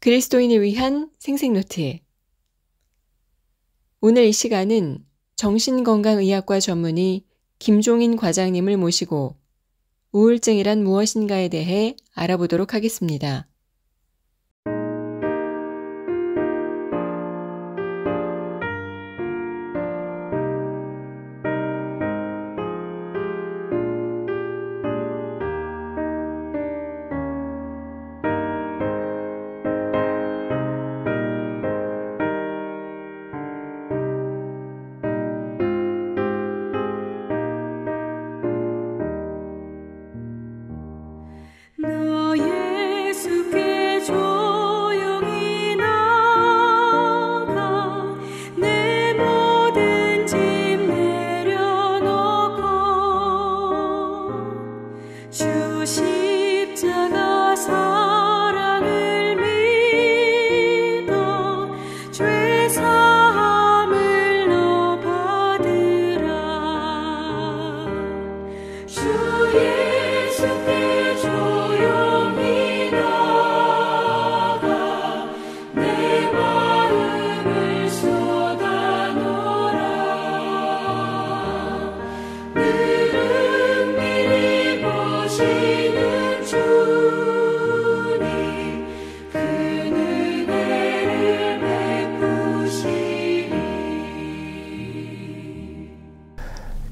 그리스도인을 위한 생생노트. 오늘 이 시간은 정신건강의학과 전문의 김종인 과장님을 모시고 우울증이란 무엇인가에 대해 알아보도록 하겠습니다.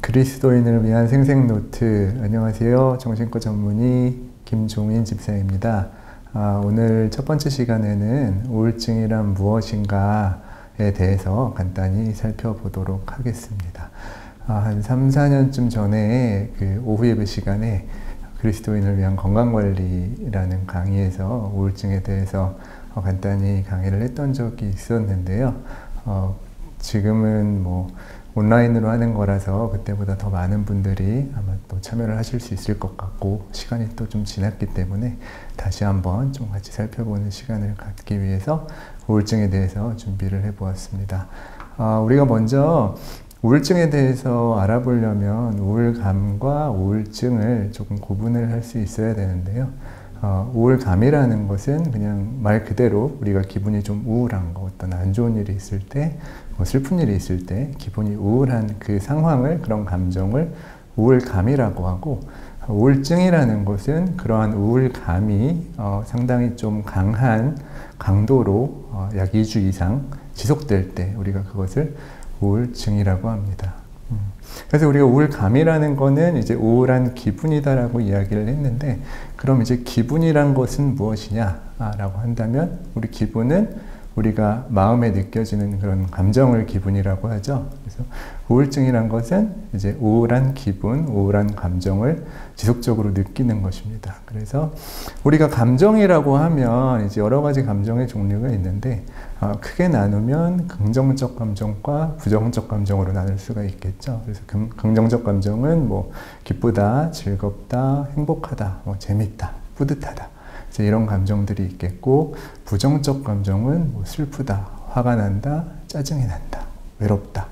그리스도인을 위한 생생노트. 안녕하세요. 정신과 전문의 김종인 집사입니다. 오늘 첫 번째 시간에는 우울증이란 무엇인가에 대해서 간단히 살펴보도록 하겠습니다. 한 3, 4년쯤 전에 그 오후 예배 시간에 그리스도인을 위한 건강관리라는 강의에서 우울증에 대해서 간단히 강의를 했던 적이 있었는데요. 지금은 온라인으로 하는 거라서 그때보다 더 많은 분들이 아마 또 참여를 하실 수 있을 것 같고, 시간이 또 좀 지났기 때문에 다시 한번 좀 같이 살펴보는 시간을 갖기 위해서 우울증에 대해서 준비를 해 보았습니다. 우리가 먼저 우울증에 대해서 알아보려면 우울감과 우울증을 조금 구분을 할 수 있어야 되는데요. 우울감이라는 것은 그냥 말 그대로 우리가 기분이 좀 우울한 거, 어떤 안 좋은 일이 있을 때, 슬픈 일이 있을 때 기분이 우울한 그 상황을, 그런 감정을 우울감이라고 하고, 우울증이라는 것은 그러한 우울감이 상당히 좀 강한 강도로 약 2주 이상 지속될 때 우리가 그것을 우울증이라고 합니다. 그래서 우리가 우울감이라는 거는 이제 우울한 기분이다라고 이야기를 했는데, 그럼 이제 기분이란 것은 무엇이냐라고 한다면, 우리 기분은 우리가 마음에 느껴지는 그런 감정을 기분이라고 하죠. 그래서 우울증이란 것은 이제 우울한 기분, 우울한 감정을 지속적으로 느끼는 것입니다. 그래서 우리가 감정이라고 하면 이제 여러 가지 감정의 종류가 있는데, 크게 나누면 긍정적 감정과 부정적 감정으로 나눌 수가 있겠죠. 그래서 긍정적 감정은 기쁘다, 즐겁다, 행복하다, 재밌다, 뿌듯하다, 이런 감정들이 있겠고, 부정적 감정은 슬프다, 화가 난다, 짜증이 난다, 외롭다,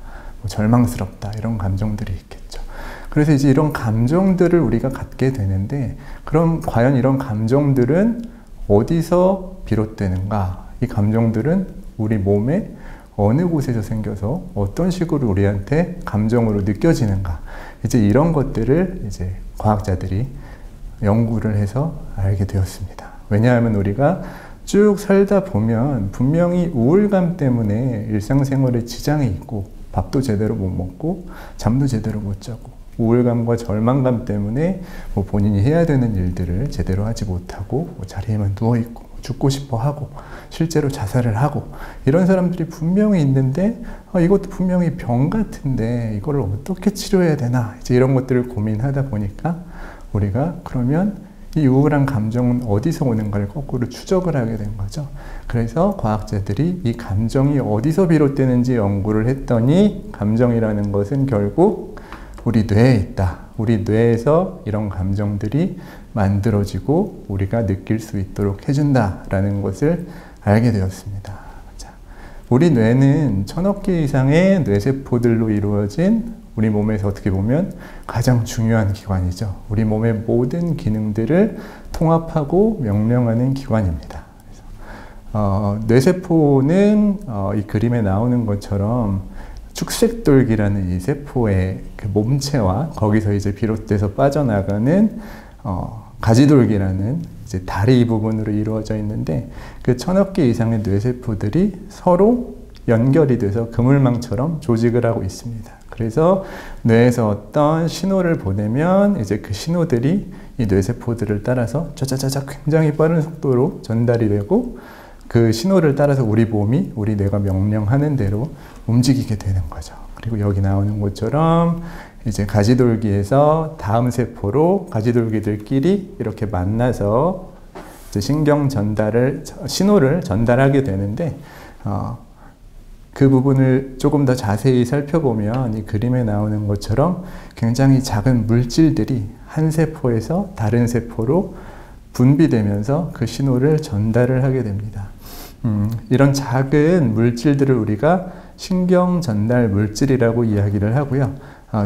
절망스럽다, 이런 감정들이 있겠죠. 그래서 이제 이런 감정들을 우리가 갖게 되는데, 그럼 과연 이런 감정들은 어디서 비롯되는가? 이 감정들은 우리 몸의 어느 곳에서 생겨서 어떤 식으로 우리한테 감정으로 느껴지는가? 이제 이런 것들을 이제 과학자들이 연구를 해서 알게 되었습니다. 왜냐하면 우리가 쭉 살다 보면 분명히 우울감 때문에 일상생활에 지장이 있고, 밥도 제대로 못 먹고 잠도 제대로 못 자고, 우울감과 절망감 때문에 본인이 해야 되는 일들을 제대로 하지 못하고 자리에만 누워있고 죽고 싶어 하고 실제로 자살을 하고, 이런 사람들이 분명히 있는데, 이것도 분명히 병 같은데 이거를 어떻게 치료해야 되나, 이제 이런 것들을 고민하다 보니까 우리가 그러면 이 우울한 감정은 어디서 오는가를 거꾸로 추적을 하게 된 거죠. 그래서 과학자들이 이 감정이 어디서 비롯되는지 연구를 했더니, 감정이라는 것은 결국 우리 뇌에 있다. 우리 뇌에서 이런 감정들이 만들어지고 우리가 느낄 수 있도록 해준다라는 것을 알게 되었습니다. 자, 우리 뇌는 1000억 개 이상의 뇌세포들로 이루어진, 우리 몸에서 어떻게 보면 가장 중요한 기관이죠. 우리 몸의 모든 기능들을 통합하고 명령하는 기관입니다. 그래서 뇌세포는 이 그림에 나오는 것처럼 축색돌기라는 이 세포의 그 몸체와 거기서 이제 비롯돼서 빠져나가는 가지돌기라는 이제 다리 부분으로 이루어져 있는데, 그 1000억 개 이상의 뇌세포들이 서로 연결이 돼서 그물망처럼 조직을 하고 있습니다. 그래서 뇌에서 어떤 신호를 보내면 이제 그 신호들이 이 뇌세포들을 따라서 짜자자자 굉장히 빠른 속도로 전달이 되고, 그 신호를 따라서 우리 몸이, 우리 뇌가 명령하는 대로 움직이게 되는 거죠. 그리고 여기 나오는 것처럼 이제 가지돌기에서 다음 세포로 가지돌기들끼리 이렇게 만나서 이제 신호를 전달하게 되는데, 그 부분을 조금 더 자세히 살펴보면 이 그림에 나오는 것처럼 굉장히 작은 물질들이 한 세포에서 다른 세포로 분비되면서 그 신호를 전달을 하게 됩니다. 이런 작은 물질들을 우리가 신경 전달 물질이라고 이야기를 하고요.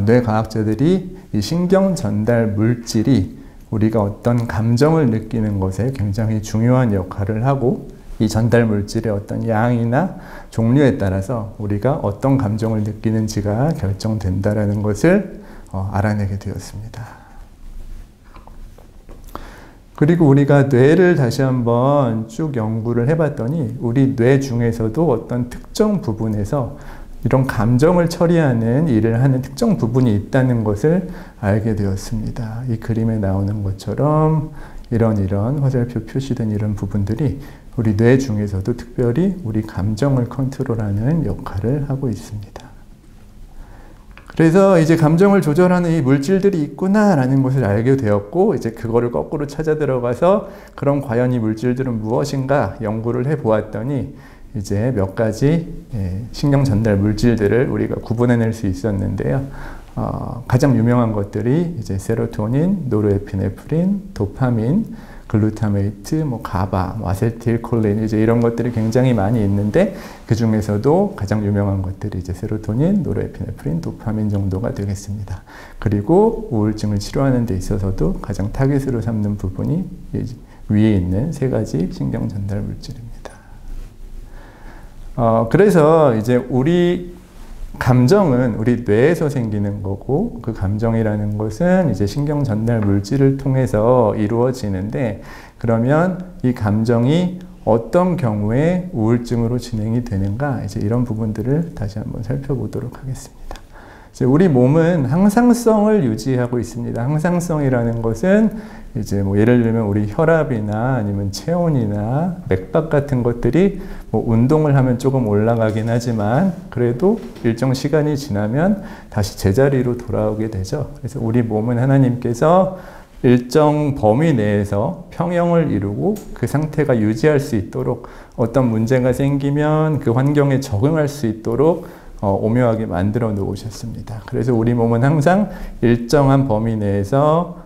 뇌과학자들이 이 신경 전달 물질이 우리가 어떤 감정을 느끼는 것에 굉장히 중요한 역할을 하고, 이 전달 물질의 어떤 양이나 종류에 따라서 우리가 어떤 감정을 느끼는지가 결정된다라는 것을 알아내게 되었습니다. 그리고 우리가 뇌를 다시 한번 쭉 연구를 해봤더니 우리 뇌 중에서도 어떤 특정 부분에서 이런 감정을 처리하는 일을 하는 특정 부분이 있다는 것을 알게 되었습니다. 이 그림에 나오는 것처럼 이런 화살표 표시된 이런 부분들이 우리 뇌 중에서도 특별히 우리 감정을 컨트롤하는 역할을 하고 있습니다. 그래서 이제 감정을 조절하는 이 물질들이 있구나라는 것을 알게 되었고, 이제 그거를 거꾸로 찾아 들어가서 그럼 과연 이 물질들은 무엇인가 연구를 해 보았더니 이제 몇 가지 신경 전달 물질들을 우리가 구분해낼 수 있었는데요. 가장 유명한 것들이 이제 세로토닌, 노르에피네프린, 도파민, 글루타메이트, 가바, 아세틸콜린, 이제 이런 것들이 굉장히 많이 있는데, 그 중에서도 가장 유명한 것들이 이제 세로토닌, 노르에피네프린, 도파민 정도가 되겠습니다. 그리고 우울증을 치료하는 데 있어서도 가장 타깃으로 삼는 부분이 위에 있는 세 가지 신경 전달 물질입니다. 그래서 이제 우리 감정은 우리 뇌에서 생기는 거고, 그 감정이라는 것은 이제 신경 전달 물질을 통해서 이루어지는데, 그러면 이 감정이 어떤 경우에 우울증으로 진행이 되는가, 이제 이런 부분들을 다시 한번 살펴보도록 하겠습니다. 이제 우리 몸은 항상성을 유지하고 있습니다. 항상성이라는 것은 이제 예를 들면 우리 혈압이나 아니면 체온이나 맥박 같은 것들이 운동을 하면 조금 올라가긴 하지만 그래도 일정 시간이 지나면 다시 제자리로 돌아오게 되죠. 그래서 우리 몸은 하나님께서 일정 범위 내에서 평형을 이루고 그 상태가 유지할 수 있도록, 어떤 문제가 생기면 그 환경에 적응할 수 있도록 오묘하게 만들어 놓으셨습니다. 그래서 우리 몸은 항상 일정한 범위 내에서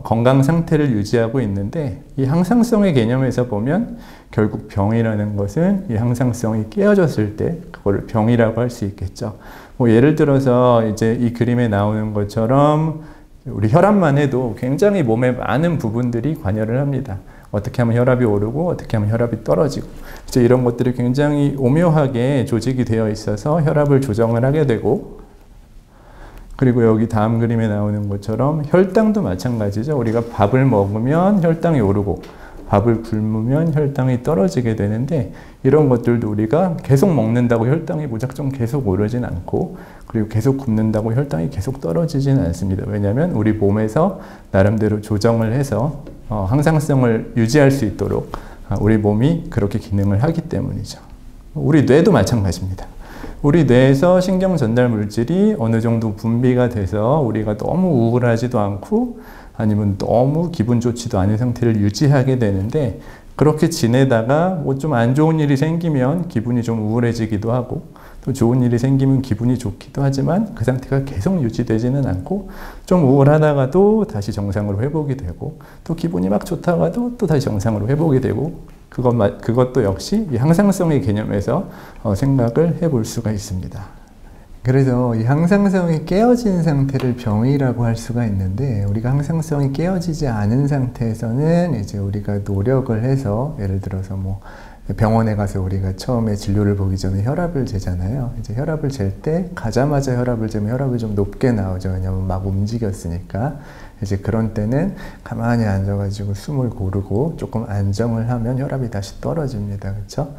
건강 상태를 유지하고 있는데, 이 항상성의 개념에서 보면 결국 병이라는 것은 이 항상성이 깨어졌을 때 그거를 병이라고 할 수 있겠죠. 예를 들어서 이제 이 그림에 나오는 것처럼 우리 혈압만 해도 굉장히 몸의 많은 부분들이 관여를 합니다. 어떻게 하면 혈압이 오르고 어떻게 하면 혈압이 떨어지고, 이제 이런 것들이 굉장히 오묘하게 조직이 되어 있어서 혈압을 조정을 하게 되고, 그리고 여기 다음 그림에 나오는 것처럼 혈당도 마찬가지죠. 우리가 밥을 먹으면 혈당이 오르고 밥을 굶으면 혈당이 떨어지게 되는데, 이런 것들도 우리가 계속 먹는다고 혈당이 무작정 계속 오르진 않고, 그리고 계속 굶는다고 혈당이 계속 떨어지진 않습니다. 왜냐하면 우리 몸에서 나름대로 조정을 해서 항상성을 유지할 수 있도록 우리 몸이 그렇게 기능을 하기 때문이죠. 우리 뇌도 마찬가지입니다. 우리 뇌에서 신경 전달 물질이 어느 정도 분비가 돼서 우리가 너무 우울하지도 않고 아니면 너무 기분 좋지도 않은 상태를 유지하게 되는데, 그렇게 지내다가 좀 안 좋은 일이 생기면 기분이 좀 우울해지기도 하고, 또 좋은 일이 생기면 기분이 좋기도 하지만 그 상태가 계속 유지되지는 않고, 좀 우울하다가도 다시 정상으로 회복이 되고, 또 기분이 막 좋다가도 또 다시 정상으로 회복이 되고, 그것도 역시 이 항상성의 개념에서 생각을 해볼 수가 있습니다. 그래서 이 항상성이 깨어진 상태를 병이라고 할 수가 있는데, 우리가 항상성이 깨어지지 않은 상태에서는 이제 우리가 노력을 해서, 예를 들어서 병원에 가서 우리가 처음에 진료를 보기 전에 혈압을 재잖아요. 이제 혈압을 잴 때 가자마자 혈압을 재면 혈압이 좀 높게 나오죠. 왜냐면 막 움직였으니까. 이제 그런 때는 가만히 앉아가지고 숨을 고르고 조금 안정을 하면 혈압이 다시 떨어집니다. 그렇죠?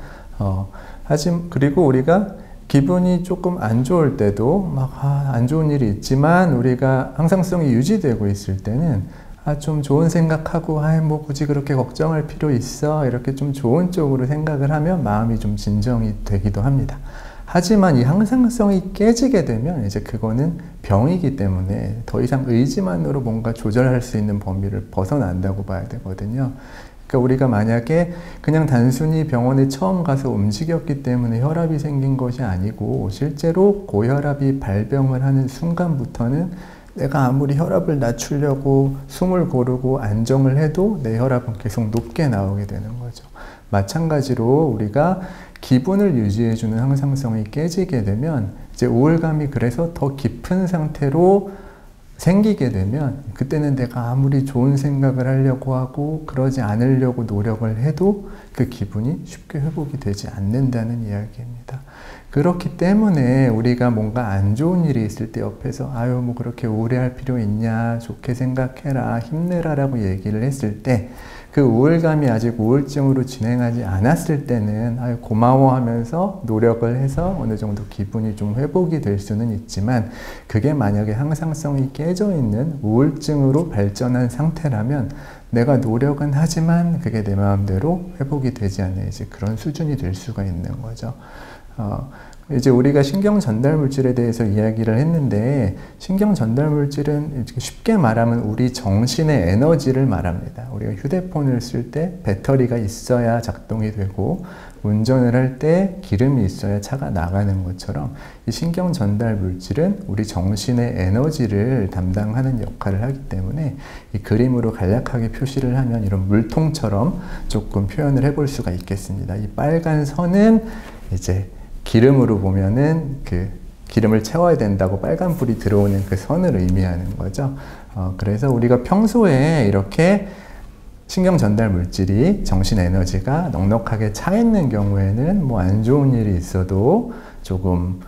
그리고 우리가 기분이 조금 안 좋을 때도 막 안 좋은 일이 있지만 우리가 항상성이 유지되고 있을 때는 좀 좋은 생각하고 뭐 굳이 그렇게 걱정할 필요 있어 이렇게 좀 좋은 쪽으로 생각을 하면 마음이 좀 진정이 되기도 합니다. 하지만 이 항상성이 깨지게 되면 이제 그거는 병이기 때문에 더 이상 의지만으로 뭔가 조절할 수 있는 범위를 벗어난다고 봐야 되거든요. 그러니까 우리가 만약에 그냥 단순히 병원에 처음 가서 움직였기 때문에 혈압이 생긴 것이 아니고 실제로 고혈압이 발병을 하는 순간부터는 내가 아무리 혈압을 낮추려고 숨을 고르고 안정을 해도 내 혈압은 계속 높게 나오게 되는 거죠. 마찬가지로 우리가 기분을 유지해주는 항상성이 깨지게 되면 이제 우울감이 그래서 더 깊은 상태로 생기게 되면 그때는 내가 아무리 좋은 생각을 하려고 하고 그러지 않으려고 노력을 해도 그 기분이 쉽게 회복이 되지 않는다는 이야기입니다. 그렇기 때문에 우리가 뭔가 안 좋은 일이 있을 때 옆에서 뭐 그렇게 우울해할 필요 있냐, 좋게 생각해라, 힘내라 라고 얘기를 했을 때 그 우울감이 아직 우울증으로 진행하지 않았을 때는 고마워 하면서 노력을 해서 어느 정도 기분이 좀 회복이 될 수는 있지만 그게 만약에 항상성이 깨져 있는 우울증으로 발전한 상태라면 내가 노력은 하지만 그게 내 마음대로 회복이 되지 않는 이제 그런 수준이 될 수가 있는 거죠. 이제 우리가 신경 전달 물질에 대해서 이야기를 했는데 신경 전달 물질은 쉽게 말하면 우리 정신의 에너지를 말합니다. 우리가 휴대폰을 쓸 때 배터리가 있어야 작동이 되고 운전을 할 때 기름이 있어야 차가 나가는 것처럼 이 신경 전달 물질은 우리 정신의 에너지를 담당하는 역할을 하기 때문에 이 그림으로 간략하게 표시를 하면 이런 물통처럼 조금 표현을 해볼 수가 있겠습니다. 이 빨간 선은 이제 기름으로 보면은 그 기름을 채워야 된다고 빨간 불이 들어오는 그 선을 의미하는 거죠. 그래서 우리가 평소에 이렇게 신경 전달 물질이 정신 에너지가 넉넉하게 차 있는 경우에는 뭐 안 좋은 일이 있어도 조금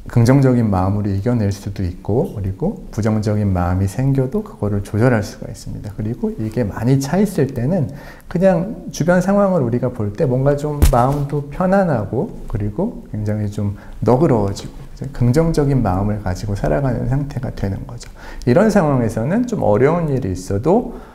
긍정적인 마음으로 이겨낼 수도 있고 그리고 부정적인 마음이 생겨도 그거를 조절할 수가 있습니다. 그리고 이게 많이 차 있을 때는 그냥 주변 상황을 우리가 볼 때 뭔가 좀 마음도 편안하고 그리고 굉장히 좀 너그러워지고 긍정적인 마음을 가지고 살아가는 상태가 되는 거죠. 이런 상황에서는 좀 어려운 일이 있어도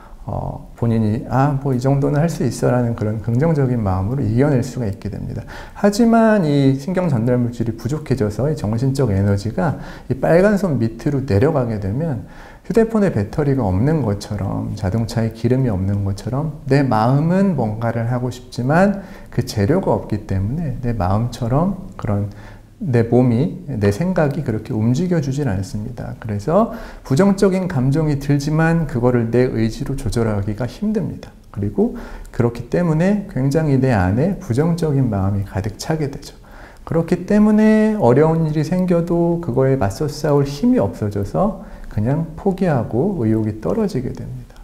본인이 뭐 이 정도는 할 수 있어 라는 그런 긍정적인 마음으로 이겨낼 수가 있게 됩니다. 하지만 이 신경 전달 물질이 부족해져서 이 정신적 에너지가 이 빨간 선 밑으로 내려가게 되면 휴대폰에 배터리가 없는 것처럼 자동차에 기름이 없는 것처럼 내 마음은 뭔가를 하고 싶지만 그 재료가 없기 때문에 내 마음처럼 그런 내 몸이, 내 생각이 그렇게 움직여주질 않습니다. 그래서 부정적인 감정이 들지만 그거를 내 의지로 조절하기가 힘듭니다. 그리고 그렇기 때문에 굉장히 내 안에 부정적인 마음이 가득 차게 되죠. 그렇기 때문에 어려운 일이 생겨도 그거에 맞서 싸울 힘이 없어져서 그냥 포기하고 의욕이 떨어지게 됩니다.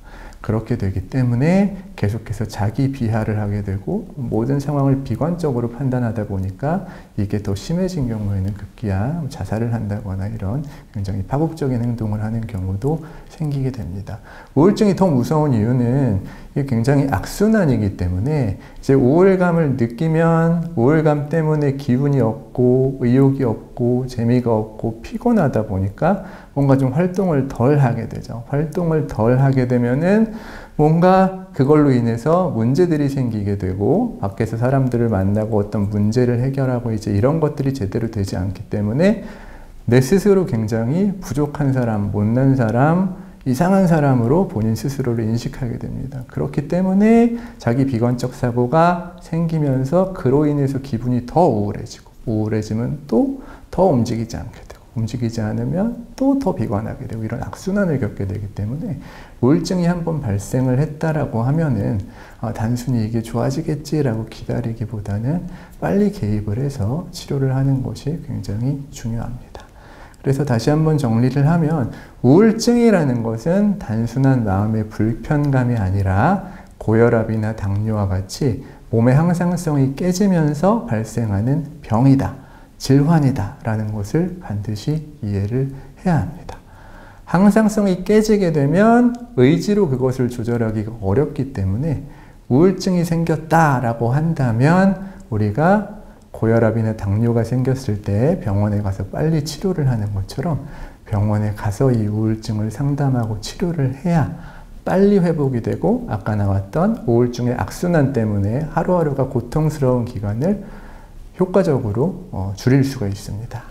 그렇게 되기 때문에 계속해서 자기 비하를 하게 되고 모든 상황을 비관적으로 판단하다 보니까 이게 더 심해진 경우에는 급기야 자살을 한다거나 이런 굉장히 파국적인 행동을 하는 경우도 생기게 됩니다. 우울증이 더 무서운 이유는 이게 굉장히 악순환이기 때문에 이제 우울감을 느끼면 우울감 때문에 기분이 없고 의욕이 없고 재미가 없고 피곤하다 보니까 뭔가 좀 활동을 덜 하게 되죠. 활동을 덜 하게 되면은 뭔가 그걸로 인해서 문제들이 생기게 되고 밖에서 사람들을 만나고 어떤 문제를 해결하고 이제 이런 것들이 제대로 되지 않기 때문에 내 스스로 굉장히 부족한 사람, 못난 사람, 이상한 사람으로 본인 스스로를 인식하게 됩니다. 그렇기 때문에 자기 비관적 사고가 생기면서 그로 인해서 기분이 더 우울해지고 우울해지면 또 더 움직이지 않게 되고 움직이지 않으면 또 더 비관하게 되고 이런 악순환을 겪게 되기 때문에 우울증이 한번 발생을 했다라고 하면은 단순히 이게 좋아지겠지라고 기다리기보다는 빨리 개입을 해서 치료를 하는 것이 굉장히 중요합니다. 그래서 다시 한번 정리를 하면 우울증이라는 것은 단순한 마음의 불편감이 아니라 고혈압이나 당뇨와 같이 몸의 항상성이 깨지면서 발생하는 병이다, 질환이다 라는 것을 반드시 이해를 해야 합니다. 항상성이 깨지게 되면 의지로 그것을 조절하기가 어렵기 때문에 우울증이 생겼다라고 한다면 우리가 고혈압이나 당뇨가 생겼을 때 병원에 가서 빨리 치료를 하는 것처럼 병원에 가서 이 우울증을 상담하고 치료를 해야 빨리 회복이 되고 아까 나왔던 우울증의 악순환 때문에 하루하루가 고통스러운 기간을 효과적으로 줄일 수가 있습니다.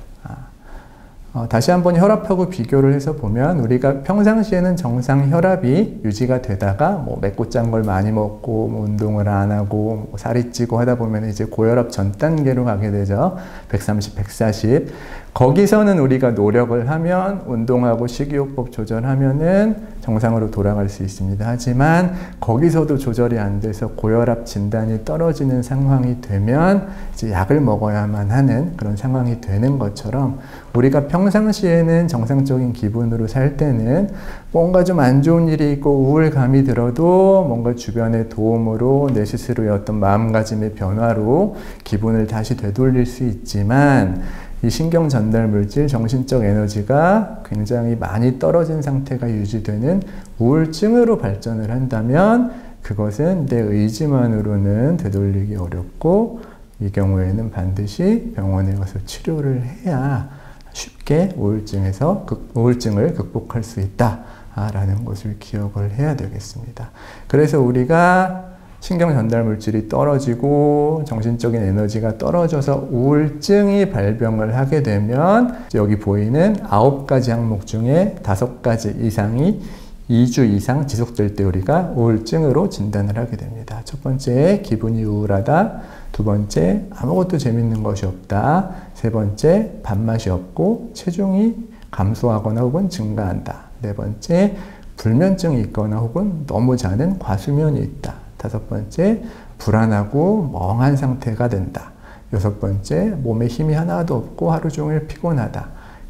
다시 한번 혈압하고 비교를 해서 보면 우리가 평상시에는 정상 혈압이 유지가 되다가 뭐 맵고 짠 걸 많이 먹고 뭐 운동을 안 하고 뭐 살이 찌고 하다 보면 이제 고혈압 전 단계로 가게 되죠. 130, 140. 거기서는 우리가 노력을 하면 운동하고 식이요법 조절하면은 정상으로 돌아갈 수 있습니다. 하지만 거기서도 조절이 안 돼서 고혈압 진단이 떨어지는 상황이 되면 이제 약을 먹어야만 하는 그런 상황이 되는 것처럼 우리가 평상시에는 정상적인 기분으로 살 때는 뭔가 좀 안 좋은 일이 있고 우울감이 들어도 뭔가 주변의 도움으로 내 스스로의 어떤 마음가짐의 변화로 기분을 다시 되돌릴 수 있지만 이 신경 전달 물질, 정신적 에너지가 굉장히 많이 떨어진 상태가 유지되는 우울증으로 발전을 한다면 그것은 내 의지만으로는 되돌리기 어렵고 이 경우에는 반드시 병원에 가서 치료를 해야 쉽게 우울증을 극복할 수 있다라는 것을 기억을 해야 되겠습니다. 그래서 우리가 신경 전달 물질이 떨어지고 정신적인 에너지가 떨어져서 우울증이 발병을 하게 되면 여기 보이는 9가지 항목 중에 5가지 이상이 2주 이상 지속될 때 우리가 우울증으로 진단을 하게 됩니다. 첫 번째, 기분이 우울하다. 두 번째, 아무것도 재밌는 것이 없다. 세 번째, 밥맛이 없고 체중이 감소하거나 혹은 증가한다. 네 번째, 불면증이 있거나 혹은 너무 자는 과수면이 있다. 다섯 번째, 불안하고 멍한 상태가 된다. 여섯 번째, 몸에 힘이 하나도 없고 하루 종일 피곤하다.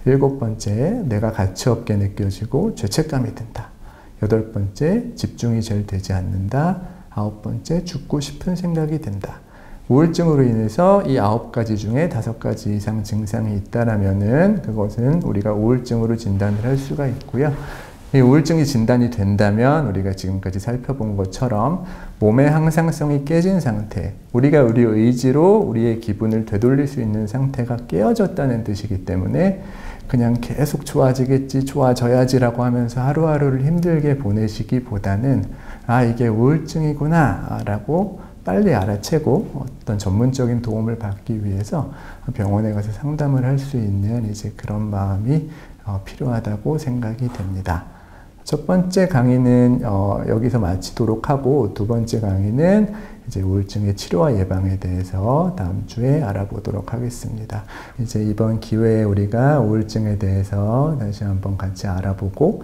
일곱 번째, 내가 가치 없게 느껴지고 죄책감이 든다. 여덟 번째, 집중이 잘 되지 않는다. 아홉 번째, 죽고 싶은 생각이 든다. 우울증으로 인해서 이 9가지 중에 5가지 이상 증상이 있다라면은 그것은 우리가 우울증으로 진단을 할 수가 있고요. 이 우울증이 진단이 된다면 우리가 지금까지 살펴본 것처럼 몸의 항상성이 깨진 상태, 우리가 우리 의지로 우리의 기분을 되돌릴 수 있는 상태가 깨어졌다는 뜻이기 때문에 그냥 계속 좋아지겠지, 좋아져야지라고 하면서 하루하루를 힘들게 보내시기보다는 아, 이게 우울증이구나 라고 빨리 알아채고 어떤 전문적인 도움을 받기 위해서 병원에 가서 상담을 할 수 있는 이제 그런 마음이 필요하다고 생각이 됩니다. 첫 번째 강의는 여기서 마치도록 하고 두 번째 강의는 이제 우울증의 치료와 예방에 대해서 다음 주에 알아보도록 하겠습니다. 이제 이번 기회에 우리가 우울증에 대해서 다시 한번 같이 알아보고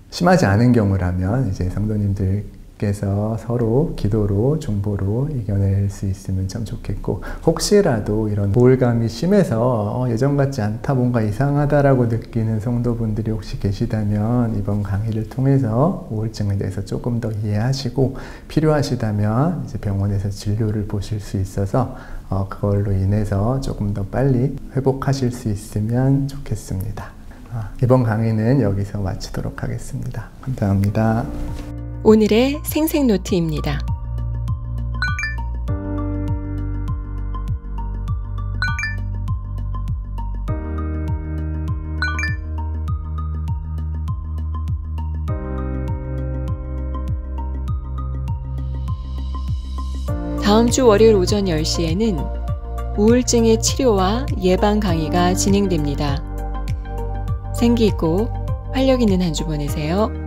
심하지 않은 경우라면 이제 성도님들께서 서로 기도로 중보로 이겨낼 수 있으면 참 좋겠고 혹시라도 이런 우울감이 심해서 예전 같지 않다 뭔가 이상하다라고 느끼는 성도분들이 혹시 계시다면 이번 강의를 통해서 우울증에 대해서 조금 더 이해하시고 필요하시다면 이제 병원에서 진료를 보실 수 있어서 그걸로 인해서 조금 더 빨리 회복하실 수 있으면 좋겠습니다. 이번 강의는 여기서 마치도록 하겠습니다. 감사합니다. 오늘의 생생노트입니다. 다음 주 월요일 오전 10시에는 우울증의 치료와 예방 강의가 진행됩니다. 생기 있고 활력 있는 한 주 보내세요.